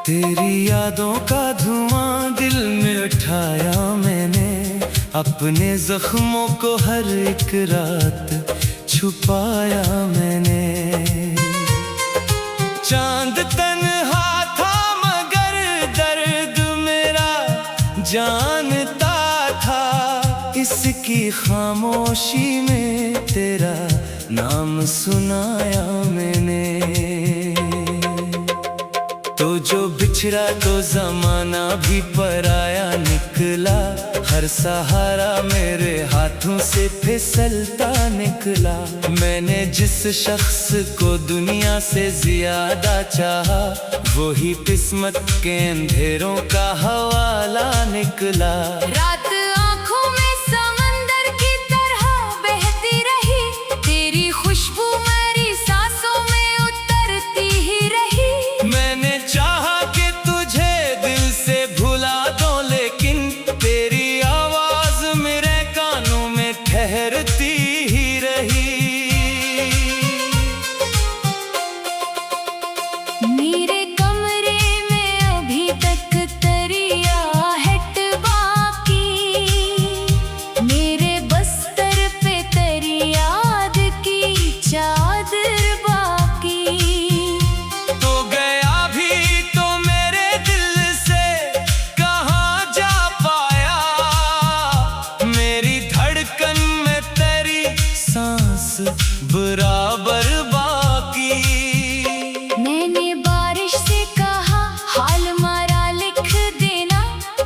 तेरी यादों का धुआं दिल में उठाया मैंने, अपने जख्मों को हर एक रात छुपाया मैंने। चांद तन्हा था मगर दर्द मेरा जानता था, इसकी खामोशी में तेरा नाम सुनाया मैंने। तो जो बिछड़ा तो जमाना भी पराया निकला, हर सहारा मेरे हाथों से फिसलता निकला। मैंने जिस शख्स को दुनिया से ज्यादा चाहा, वही किस्मत के अंधेरों का हवाला निकला। रात आँखों में समंदर की तरह बहती रही, तेरी खुशबू मेरी सांसों में उतरती ही रही। मैंने चाहा कि तुझे दिल से भुला दूं, लेकिन तेरी आवाज मेरे कानों में ठहरती ही रही। मेरे कमरे में अभी तक तेरी आहट बाकी, मेरे बस्तर पे तेरी याद की चादर बाकी। तो गया भी तो मेरे दिल से कहाँ जा पाया, मेरी धड़कन में तेरी सांस बराबर बाकी। मैंने बारिश से कहा हाल मारा लिख देना,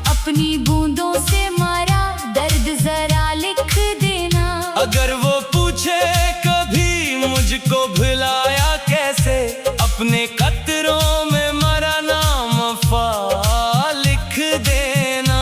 अपनी बूंदों से मारा दर्द जरा लिख देना। अगर वो पूछे कभी मुझको भुलाया कैसे, अपने कतरों में मरा नाम वफा लिख देना।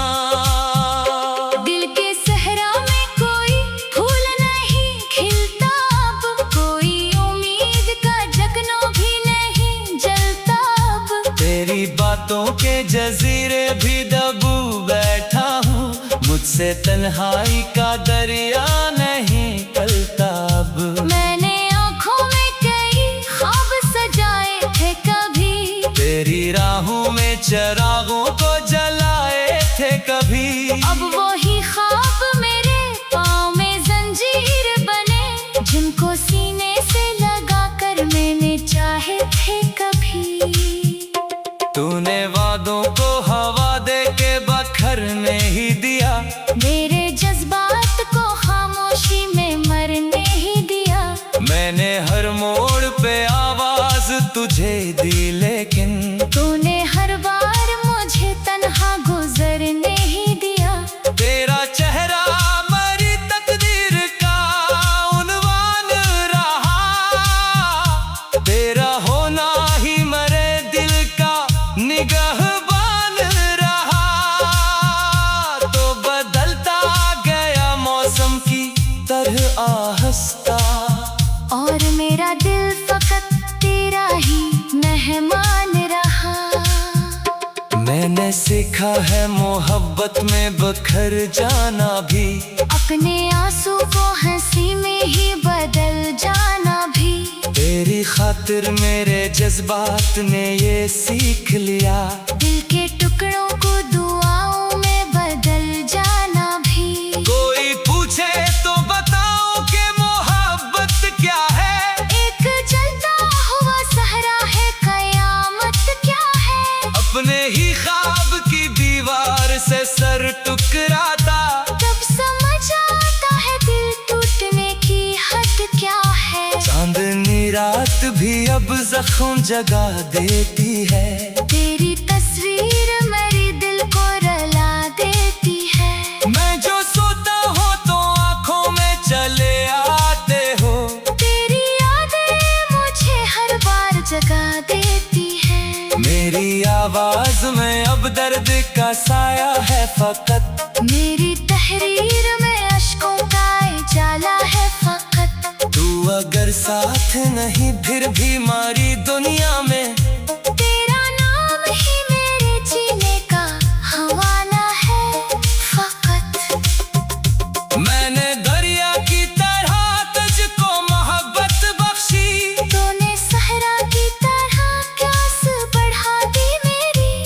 दिल के सहरा में कोई फूल नहीं खिलता अब, कोई उम्मीद का जगनो भी नहीं जलता अब। तेरी बातों के जजीरे भी दबू बैठा हूँ, मुझसे तन्हाई का दरिया नहीं टलता अब। मैंने आँखों में कई ख्वाब सजाए थे कभी, तेरी राहों में चरागों को जलाए थे कभी। अब वही ख्वाब मेरे पाँव में जंजीर बने, जिनको सीने से लगा कर मैंने चाहे थे कभी। तूने वादों को हवा दे के बखरने ही दिया, मेरे जज्बात को खामोशी में मरने ही दिया। मैंने हर मोड़ पे आवाज तुझे दी, लेकिन तूने हर बार मुझे तन्हा गुजरने ही दिया। तेरा चेहरा मेरी तकदीर का उन्वान रहा, तेरा होना ही मेरे दिल का निगहबान रहा। तो बदलता गया मौसम की तरह आहिस्ता, और मेरा दिल फकत तेरा ही मेहमान रहा। मैंने सीखा है मोहब्बत में बखर जाना भी, अपने आंसू को हंसी में ही बदल जाना भी। तेरी खातिर मेरे जज्बात ने ये सीख लिया, दिल के टुकड़ों को दुआओं में बदल जाना भी। कोई पूछे तो बताओ कि मोहब्बत क्या है, एक जलता हुआ सहरा है, कयामत क्या है। अपने ही ख्वाब की दीवार से सर टुकराता, तब समझ आता है दिल टूटने की हद क्या है। चांदनी रात भी अब जख्म जगा देती है, तेरी तस्वीर मेरे दिल को रुला देती है। मैं जो सोता हूँ तो आँखों में चले आते हो, तेरी यादें मुझे हर बार जगा देती है। मेरी आवाज में अब दर्द का साया है फकत, मेरी तहरीर में अश्कों का उजाला है फकत। तू अगर साथ नहीं फिर भी मारी दुनिया में, तेरा नाम ही मेरे जीने का हवाला है फकत। मैंने दरिया की तरह तुझको मोहब्बत बख्शी, तूने सहरा की तरह प्यास बढ़ा दी मेरी।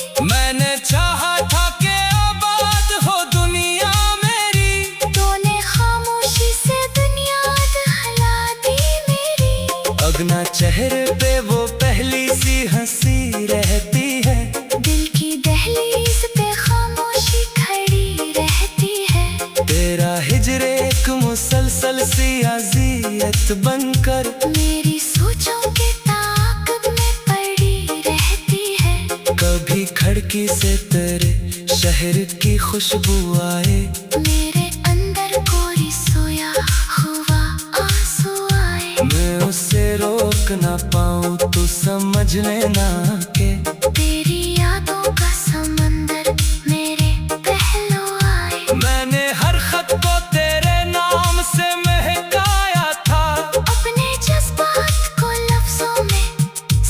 कभी खिड़की से तेरे शहर की खुशबू आए, मेरे अंदर कोई सोया हुआ आंसू आए। मैं उसे रोक ना पाऊं तो समझ लेना के तेरी यादों का समंदर मेरे पहलू आए। मैंने हर खत को तेरे नाम से महकाया था, अपने जज्बात को लफ्जों में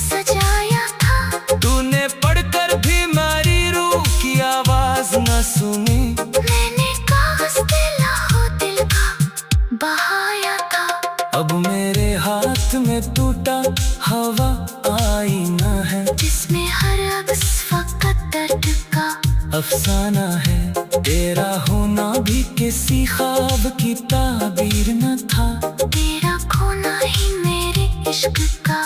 सजाया था। तूने पढ़कर भी मेरी रूह की आवाज न सुनी। मैंने कागज पे लहू दिल का बहाया था। अब मेरे हाथ में टूटा हवा आईना है, जिसमें हर अक्स फकत दर्द का अफसाना है। तेरा होना भी किसी ख्वाब की ताबीर न था, तेरा खोना ही मेरे इश्क का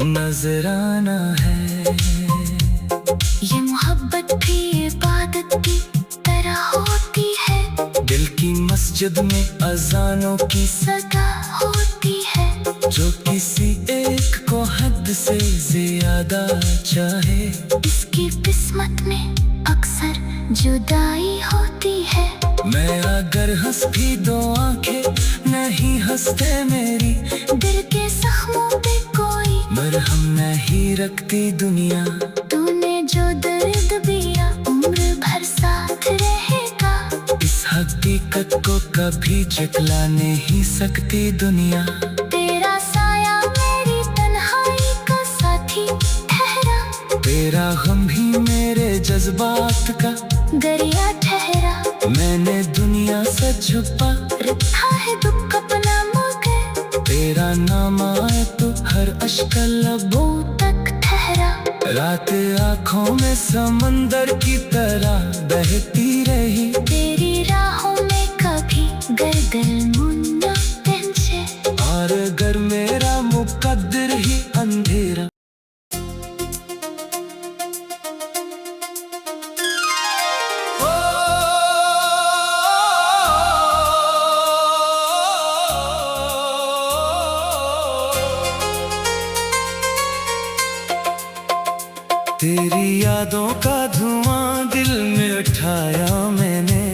नजराना है। ये मोहब्बत भी इबादत की तरह होती है, दिल की मस्जिद में अजानों की सदा होती है। जो किसी एक को हद से ज्यादा चाहे, इसकी किस्मत में अक्सर जुदाई होती है। मैं अगर हंस भी दो आंखें नहीं हंसते मेरी, दिल के जख्मों पे कोई मरहम नहीं रखती दुनिया। तूने जो दर्द दिया उम्र भर साथ रहेगा। इस हकीकत को कभी झुठला नहीं सकती दुनिया। तेरा साया मेरी तन्हाई का साथी ठहरा, तेरा गम भी मेरे जज्बात का दरिया ठहरा। मैंने दुनिया से छुपा रखा है दुख अपना मगर, तेरा नाम आए तो हर अश्क लबों तक ठहरा। रात आँखों में समंदर की तरह बहती रही। तेरी राहों में कभी गर्दन मुन्ना पहुंचे, और अगर मेरा मुकद्दर ही अंधेरा। तेरी यादों का धुआं दिल में उठाया मैंने,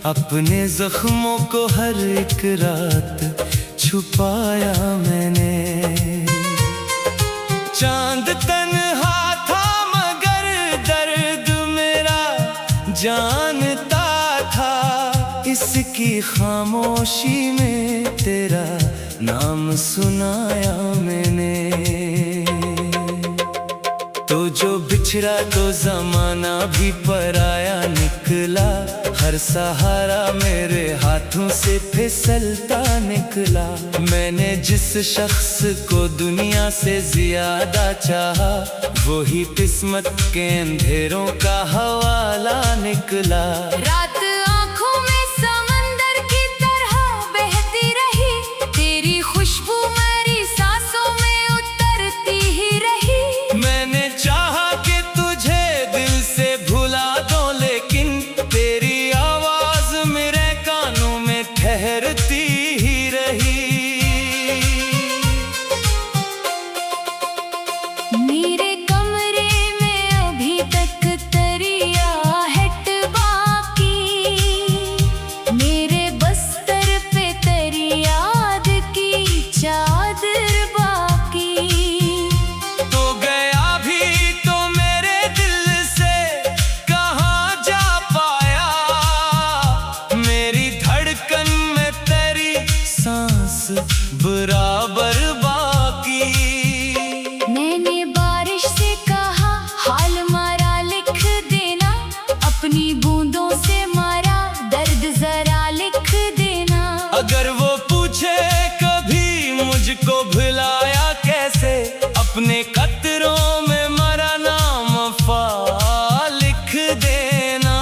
अपने जख्मों को हर एक रात छुपाया मैंने। चांद तन्हा था मगर दर्द मेरा जानता था, इसकी खामोशी में तेरा नाम सुनाया मैंने। तो जो बिछड़ा तो जमाना भी पराया निकला, हर सहारा मेरे हाथों से फिसलता निकला। मैंने जिस शख्स को दुनिया से ज्यादा चाहा, वही किस्मत के अंधेरों का हवाला निकला। रात आँखों में समंदर की तरह बहती रही, तेरी खुशबू मेरी सांसों में उतरती ही रही। मैंने चाहा कि तुझे दिल से भुला दो, लेकिन तेरी आवाज मेरे कानों में ठहरती ही रही। मेरे कमरे में अभी तक तेरी आहट बाकी, मेरे बस्तर पे तेरी याद की चादर बाकी। तो गया भी तो मेरे दिल से कहाँ जा पाया, मेरी धड़कन में तेरी सांस बराबर बाकी। मैंने बारिश से कहा हाल मारा लिख देना, अपनी बूंदों से मारा दर्द जरा लिख देना। अगर वो पूछे कभी मुझको भुलाया कैसे, अपने कतरों में मरा नाम वफा लिख देना।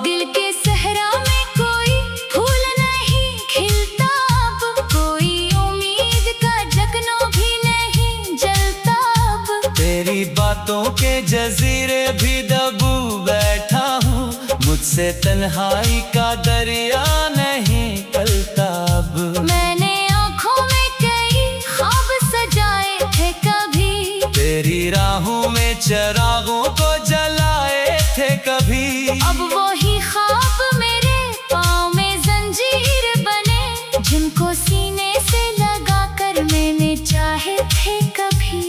दिल के सहरा में कोई फूल नहीं खिलता, अब कोई उम्मीद का जगनों भी नहीं जलता। अब तेरी बातों के जजीरे भी दबू बैठा हूँ, मुझसे तन्हाई का दरिया नहीं पलता अब। मैंने आँखों में कई ख्वाब सजाए थे कभी, तेरी राहों में चरागों को जलाए थे कभी। अब वही ख्वाब मेरे पाँव में जंजीर बने, जिनको सीने से लगाकर मैंने चाहे थे कभी।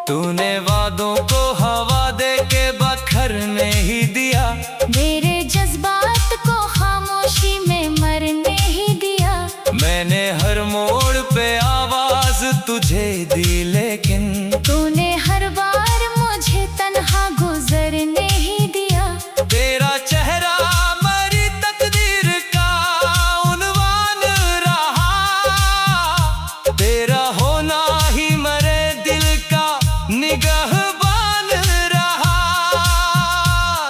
तूने वादों को हवा दे के बखरने ही दिया, मेरे जज्बात को खामोशी में मरने ही दिया। मैंने हर मोड़ पे आवाज तुझे दी, लेकिन तूने हर बार मुझे तन्हा गुजरने ही दिया। तेरा चेहरा मरी तकदीर का उन्वान रहा, तेरा होना ही मरे दिल का निगहबान रहा।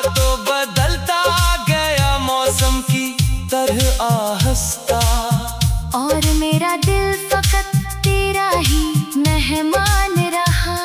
तो बदलता गया मौसम की तरह आहिस्ता, और मेरा दिल फकत तेरा ही मेहमान रहा।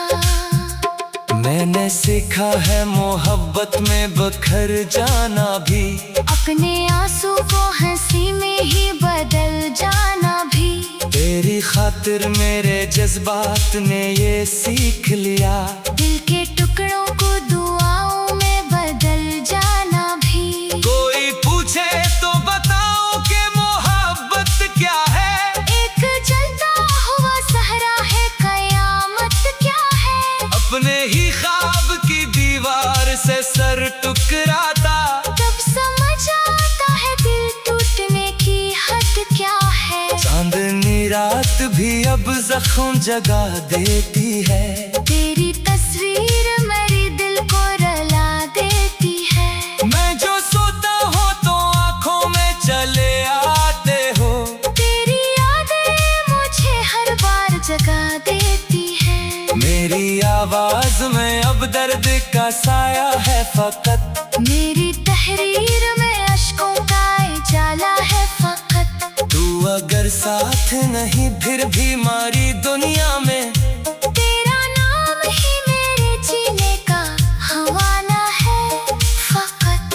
मैंने सीखा है मोहब्बत में बखर जाना भी, अपने आंसू को हंसी में ही बदल जाना भी। तेरी खातिर मेरे जज्बात ने ये सीख लिया, दिल के टुकड़ों को दुआओं में बदल जाना भी। कोई पूछे तो बताओ कि मोहब्बत क्या है, एक जलता हुआ सहरा है, कयामत क्या है। अपने ही ख्वाब की दीवार से सर टुकराता, तब समझ आता है दिल टूटने की हद क्या है। चांदनी रात भी अब जख्म जगा देती है, तेरी तस्वीर मेरे दिल को रुला देती है। मैं जो सोता हूँ तो आँखों में चले आते हो, तेरी यादें मुझे हर बार जगा देती है। मेरी आवाज में अब दर्द का साया है फकत, मेरी तहरीर में अश्कों का उजाला है फकत। तू अगर साथ नहीं फिर भी मारी दुनिया में, तेरा नाम ही मेरे जीने का हवाला है फकत।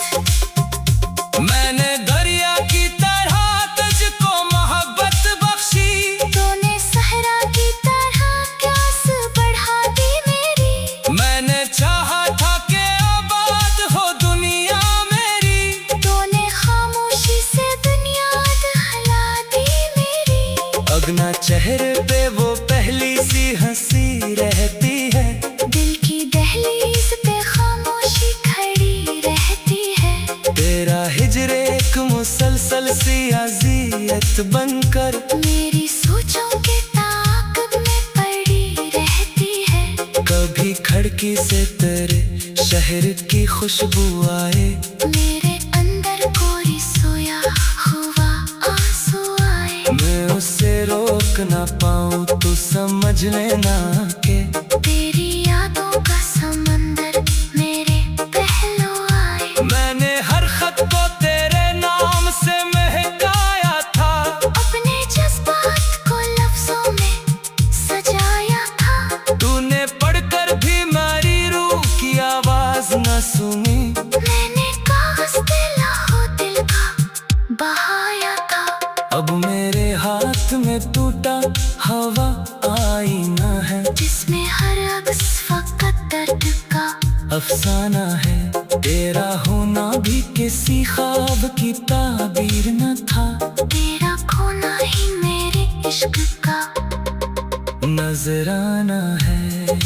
मैंने दरिया की तरह तुझको मोहब्बत बख्शी, तूने सहरा की तरह प्यास बढ़ा दी मेरी। मैंने चाहा था कि आबाद हो दुनिया मेरी, तूने खामोशी से दुनिया दहला दी मेरी। अगना चेहरे पे वो पहली सी हंसी रहती है, दिल की दहलीज पे खामोशी खड़ी रहती है। तेरा हिजरे एक मुसलसल सी अज़ियत बनकर मेरी सोचों के ताक़ब में पड़ी रहती है। कभी खिड़की से तेरे शहर की खुशबू आए, मेरे अंदर कोई सोया हुआ आंसू आए। मैं उसे रोक ना पाऊँ तो समझ लेना के तेरी यादों का समंदर मेरे पहलू आए। मैंने हर खत को तेरे नाम से महकाया था, अपने जज्बात को लफ्जों में सजाया था। तूने पढ़कर भी मेरी रूह की आवाज न सुनी, मैंने कागज पे लहू दिल का बहाया था। अब मेरे हाथ में टूटा हवा आईना है, जिसमें हर अक्स फकत दर्द का अफसाना है। तेरा होना भी किसी ख्वाब की ताबीर न था, तेरा खोना ही मेरे इश्क का नजराना है।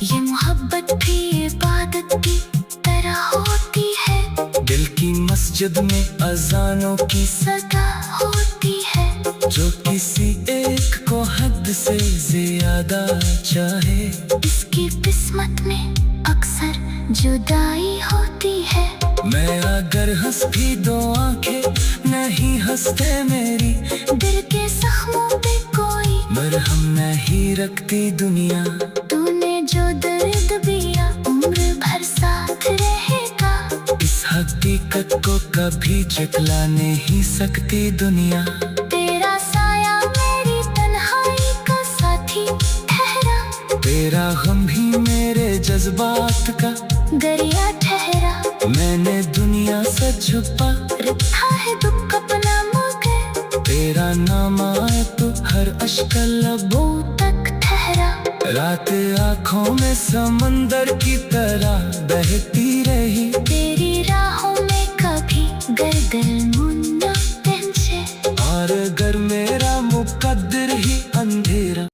ये मोहब्बत भी इबादत की तरह होती है, दिल की मस्जिद में अजानों की सदा होती है। जो किसी एक को हद से ज्यादा चाहे, इसकी किस्मत में अक्सर जुदाई होती है। मैं अगर हंस भी दो आंखें नहीं हंसते मेरी, दिल के जख्मों पे कोई मरहम नहीं रखती दुनिया। तूने जो दर्द दिया उम्र भर साथ रहेगा। इस हकीकत को कभी झुठला नहीं सकती दुनिया। तेरा साया मेरी तन्हाई का साथी ठहरा, तेरा गम भी मेरे जज्बात का दरिया ठहरा। मैंने दुनिया से छुपा रखा है दुख अपना मगर, तेरा नाम आए तो हर अश्क लबों तक ठहरा। रात आँखों में समंदर की तरह बहती रही। तेरी राहों में कभी गर्दन मुन्ना पहुंचे। और अगर मेरा मुकद्दर ही अंधेरा।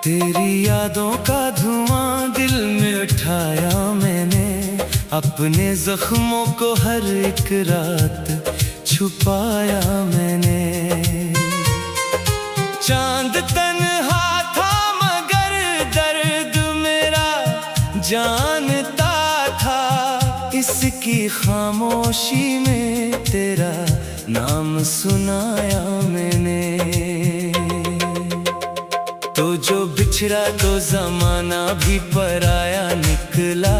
तेरी यादों का धुआं दिल में उठाया मैंने, अपने जख्मों को हर एक रात छुपाया मैंने। चांद तन्हा था मगर दर्द मेरा जानता था, इसकी खामोशी में तेरा नाम सुनाया मैंने। तो जो बिछड़ा तो जमाना भी पराया निकला,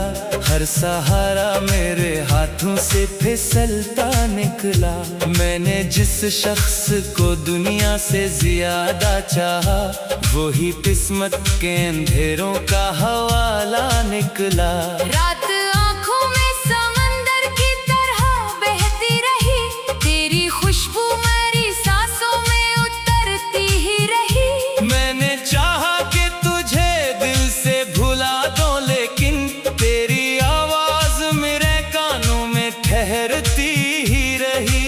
हर सहारा मेरे हाथों से फिसलता निकला। मैंने जिस शख्स को दुनिया से ज्यादा चाहा, वही किस्मत के अंधेरों का हवाला निकला। रात आँखों में समंदर की तरह बहती रही, तेरी खुशबू मेरी सांसों में उतरती ही रही। मैंने चाहा कि तुझे दिल से भुला दो, लेकिन तेरी आवाज मेरे कानों में ठहरती ही रही।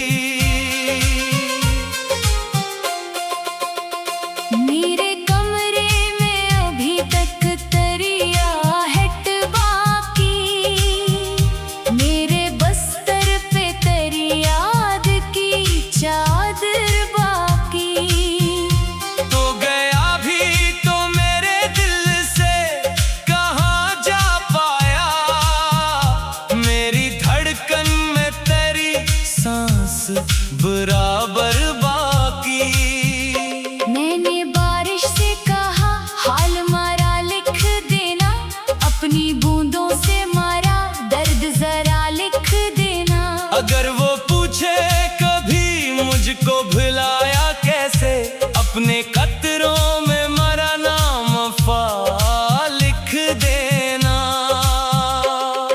मेरे कमरे में अभी तक तेरी आहट बाकी, मेरे बस्तर पे तेरी याद की चादर बाकी। तो गया भी तो मेरे दिल से कहाँ जा पाया, मेरी धड़कन में तेरी सांस बराबर बाकी। मैंने बारिश से कहा हाल मारा लिख देना, अपनी बूंदों से मारा दर्द जरा लिख देना। अगर वो पूछे कभी मुझको भुलाया कैसे, अपने कतरों में मरा नाम वफा लिख देना।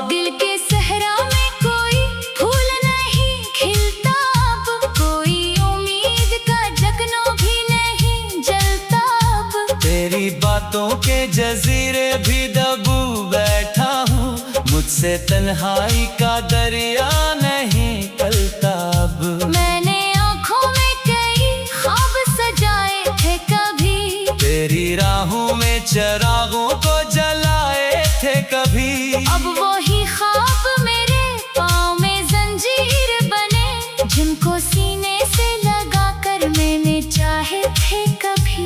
दिल के सहरा में कोई फूल नहीं खिलता, अब कोई उम्मीद का जगनों भी नहीं जलता अब। तेरी बातों के जजीरे भी दबू बैठा हूँ, मुझसे तन्हाई का दरिया नहीं टलता अब। मैंने आँखों में कई ख्वाब सजाए थे कभी, तेरी राहों में चरागों को जलाए थे कभी। अब वही ख्वाब मेरे पाँव में जंजीर बने, जिनको सीने से लगा कर मैंने चाहे थे कभी।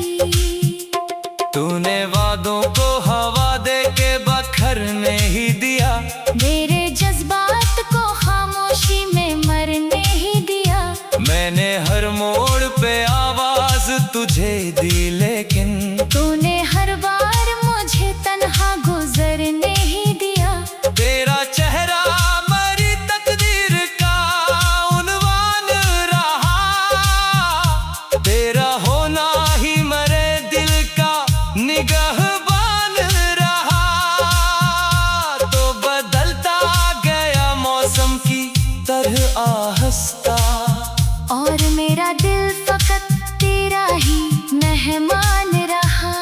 तूने वादों को हवा दे के बखरने ही दिया, मेरे जज्बात को खामोशी में मरने ही दिया। मैंने हर मोड़ पे आवाज तुझे दी, लेकिन तूने हर बार मुझे तन्हा गुजरने ही दिया। तेरा चेहरा मेरी तकदीर का उन्वान रहा, तेरा होना ही मेरे दिल का निगहबान रहा। तो बदलता गया मौसम की तरह आहिस्ता, और मेरा दिल फकत तेरा ही मेहमान रहा।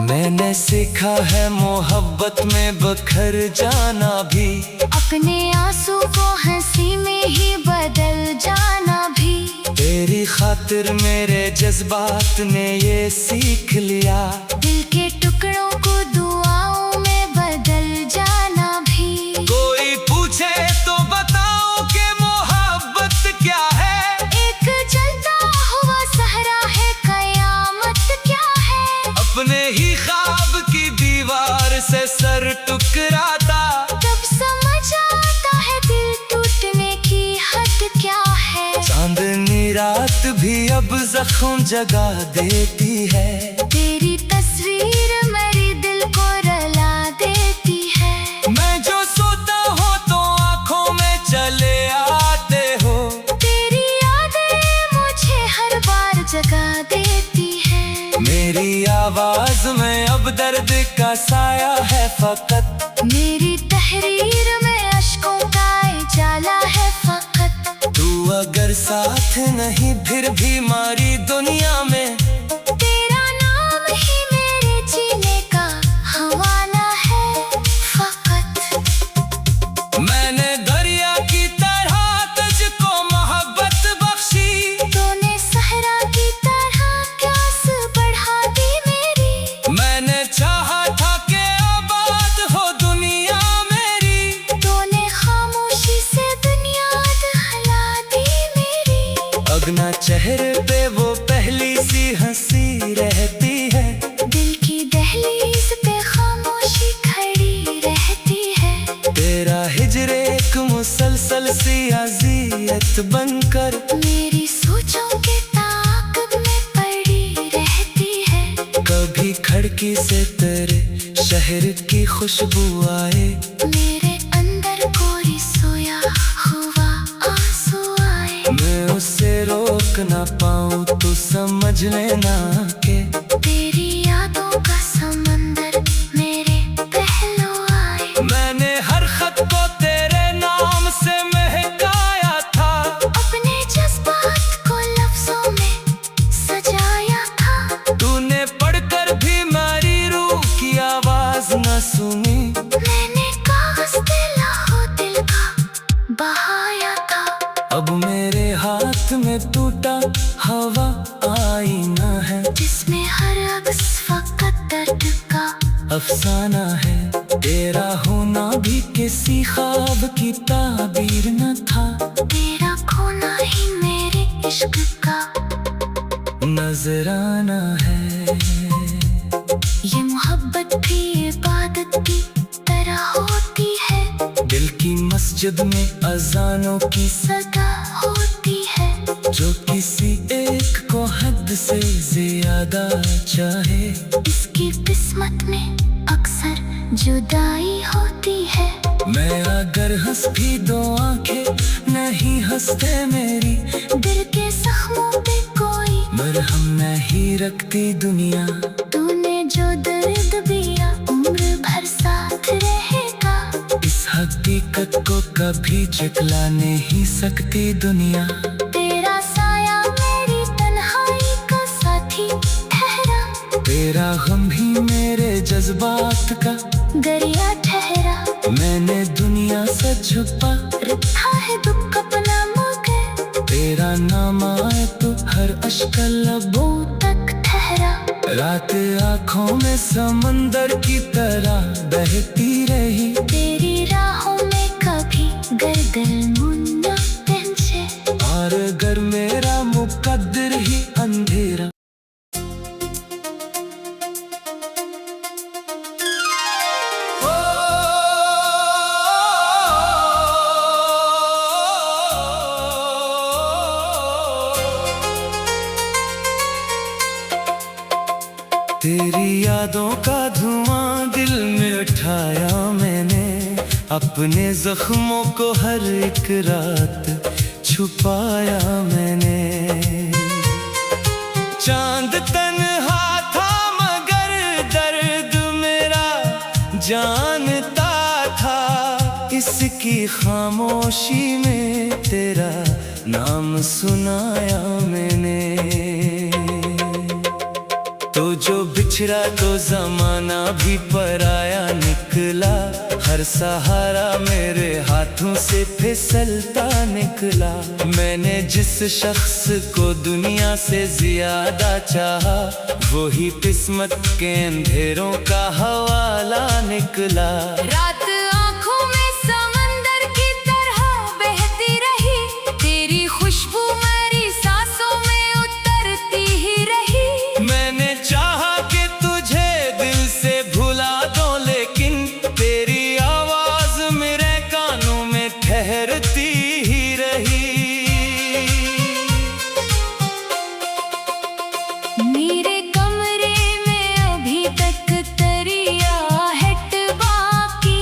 मैंने सीखा है मोहब्बत में बखर जाना भी, अपने आंसू को हंसी में ही बदल जाना भी। तेरी खातिर मेरे जज्बात ने ये सीख लिया, दिल के टुकड़ों को दुआओं में बदल जाना भी। कोई पूछे तो बताओ कि मोहब्बत क्या है, एक जलता हुआ सहरा है, कयामत क्या है। अपने ही ख्वाब की दीवार से सर टुकराता, तब समझ आता है दिल टूटने की हद क्या है। चांदनी रात भी अब जख्म जगा देती है, तेरी तस्वीर मेरे दिल को रुला देती है। मैं जो सोता हूँ तो आँखों में चले आते हो, तेरी यादें मुझे हर बार जगा देती है। मेरी आवाज में अब दर्द का साया है फकत, मेरी तहरीर में अश्कों का उजाला है फकत। तू अगर साथ नहीं फिर भी मारी दुनिया में, तेरा नाम ही मेरे जीने का हवाला है फकत। मैंने दरिया की तरह तुझको मोहब्बत बख्शी, तूने सहरा की तरह प्यास बढ़ा दी मेरी। मैंने चाहा था कि आबाद हो दुनिया मेरी, तूने खामोशी से दुनिया दहला दी मेरी। अगना चेहरे पे वो पहली सी हंसी रहती है, दिल की दहलीज पे खामोशी खड़ी रहती है। तेरा हिजरे एक मुसलसल सी अज़ियत बनकर मेरी सोचों के ताक़ब में पड़ी रहती है। कभी खिड़की से तेरे शहर की खुशबू आए, मेरे अंदर कोई सोया हुआ आंसू आए। मैं उसे रोक ना पाऊं तो समझ लेना के तेरी यादों का समंदर मेरे पहलू आए। मैंने हर खत को तेरे नाम से महकाया था, अपने जज्बात को लफ्जों में सजाया था। तूने पढ़कर भी मेरी रूह की आवाज न सुनी, मैंने कागज पे लहू दिल का बहाया था। अब मेरे हाथ में टूटा हवा आईना है, जिसमें हर अक्स फकत दर्द का अफसाना है। तेरा होना भी किसी ख्वाब की ताबीर न था, तेरा खोना ही मेरे इश्क का नजराना है। ये मोहब्बत भी इबादत की तरह होती है, दिल की मस्जिद में अजानों की सदा होती है। जो किसी एक को हद से ज्यादा चाहे, इसकी किस्मत में अक्सर जुदाई होती है। मैं अगर हंस भी दो आंखें नहीं हंसते मेरी, दिल के जख्मों पे कोई मरहम नहीं रखती दुनिया। तूने जो दर्द दिया उम्र भर साथ रहेगा। इस हकीकत को कभी चकला नहीं सकती दुनिया। तेरा साया मेरी तन्हाई का साथी ठहरा, तेरा गम भी मेरे जज्बात का दरिया ठहरा। मैंने दुनिया से छुपा रखा है दुख अपना मगर, तेरा नाम आए तो हर अश्क लबों तक ठहरा। रात आँखों में समंदर की तरह बहती रही, तेरी राहों में कभी गर्दन मुन्ना पहुंचे। और अगर मेरा मुकद्दर ही अंधेरा तेरी यादों का धुआं दिल में उठाया मैंने, अपने जख्मों को हर एक रात छुपाया मैंने। चांद तन्हा था मगर दर्द मेरा जानता था, इसकी खामोशी में तेरा नाम सुनाया मैंने। तो जो बिछड़ा तो जमाना भी पराया निकला, हर सहारा मेरे हाथों से फिसलता निकला। मैंने जिस शख्स को दुनिया से ज्यादा चाहा, वो ही किस्मत के अंधेरों का हवाला निकला। रात आँखों में समंदर की तरह बहती रही, तेरी खुशबू मेरी सांसों में उतरती ही रही। मैंने चाहा कि तुझे दिल से भुला दो, लेकिन तेरी आवाज मेरे कानों में ठहरती ही रही। मेरे कमरे में अभी तक तेरी आहट बाकी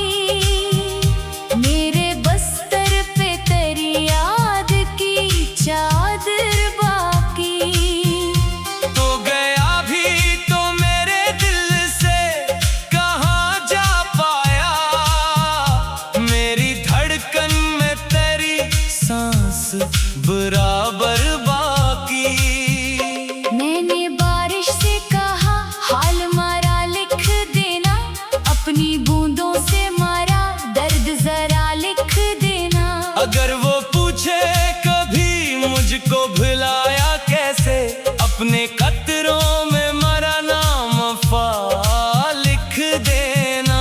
तुझको भुलाया कैसे, अपने कतरों में मरा नाम वफा लिख देना।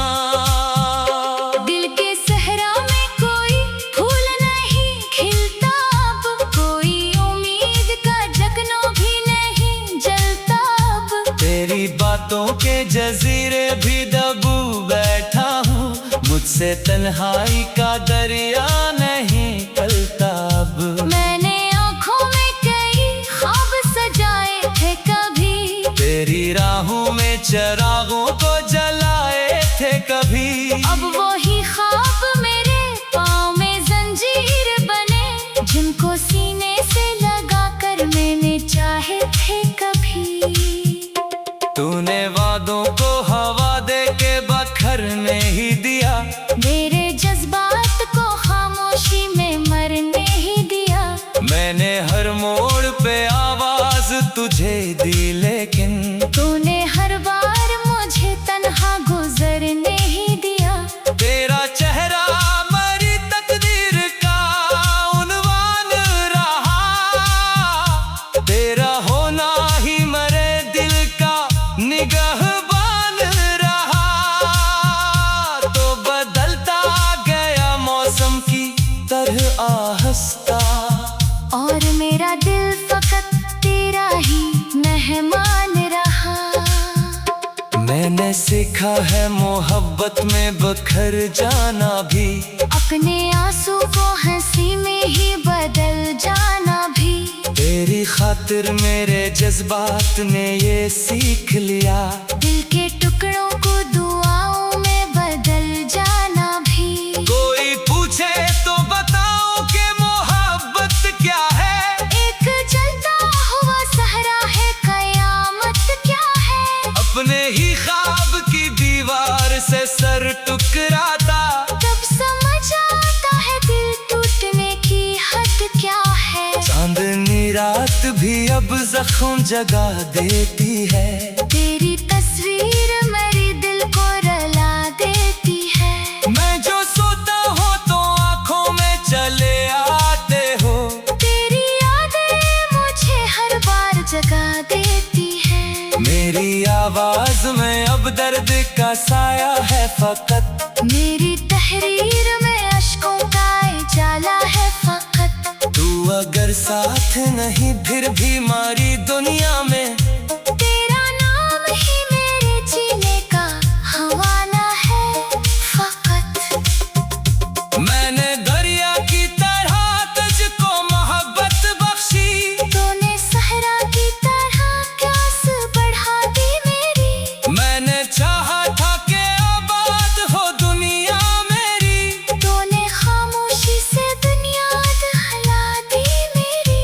दिल के सहरा में कोई फूल नहीं खिलता, अब कोई उम्मीद का जगनो भी नहीं जलता अब। तेरी बातों के जजीरे भी दबू बैठा हूँ, मुझसे तन्हाई का दरिया नहीं टलता अब। मैंने आँखों में कई ख्वाब सजाए थे कभी, तेरी राहों में चिरागों को जलाए थे कभी। अब वही ख्वाब मेरे पाँव में जंजीर बने, जिनको सीने से लगा कर मैंने चाहे थे कभी। तूने वादों को हवा दे के बखरने ही दिया, मेरे जज्बात को खामोशी में मरने ही दिया। मैंने हर मोड़ पे आवाज तुझे दी, लेकिन तूने हर बार मुझे तन्हा गुजरने ही दिया। तेरा चेहरा मरी तकदीर का उन्वान रहा, तेरा होना ही मरे दिल का निगहबान रहा। तो बदलता गया मौसम की तरह आहिस्ता, और मेरा दिल फकत तेरा ही मेहमान रहा। मैंने सीखा है मोहब्बत में बखर जाना भी, अपने आंसू को हंसी में ही बदल जाना भी। तेरी खातिर मेरे जज्बात ने ये सीख लिया, दिल के टुकड़ों को दुआओं में बदल जाना भी। कोई पूछे तो बताओ कि मोहब्बत क्या है, एक जलता हुआ सहरा है, कयामत क्या है। अपने ही ख्वाब की दीवार से सर टुकराता, तब समझ आता है दिल टूटने की हद क्या है। चांदनी रात भी अब जख्म जगा देती है, तेरी तस्वीर मेरे दिल को रुला देती है। मैं जो सोता हूँ तो आंखों में चले आते हो, तेरी यादें मुझे हर बार जगा देती है। मेरी आवाज में अब दर्द का साया है फकत, मेरी तहरीर में अश्कों का उजाला है फकत। तू अगर साथ नहीं फिर भी मारी दुनिया में, तेरा नाम ही मेरे जीने का हवाला है फकत। मैंने दरिया की तरह तुझको मोहब्बत बख्शी, तूने सहरा की तरह प्यास बढ़ा दी मेरी। मैंने चाहा था कि आबाद हो दुनिया मेरी, तूने खामोशी से दुनिया दहला दी मेरी।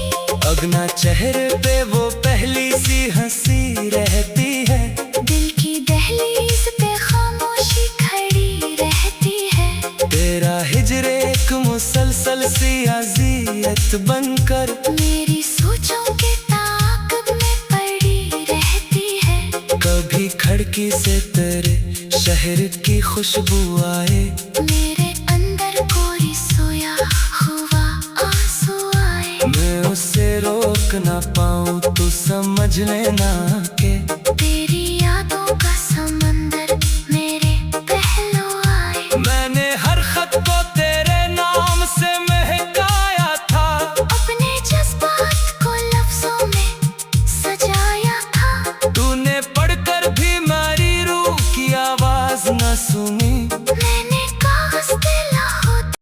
अगना चेहरे पे वो पहली सी हंसी रहती है, दिल की दहलीज पे खामोशी खड़ी रहती है। तेरा हिजरे एक मुसलसल सी अज़ियत बनकर मेरी सोचों के ताक़ब में पड़ी रहती है। कभी खिड़की से तेरे शहर की खुशबू आए, मेरे अंदर कोई सोया हुआ आंसू आए। मैं उसे रोक ना पाऊँ तो समझ लेना के तेरी यादों का समंदर मेरे पहलू आए। मैंने हर खत को तेरे नाम से महकाया था, अपने जज्बात को लफ्जों में सजाया था। तूने पढ़कर भी मेरी रूह की आवाज न सुनी।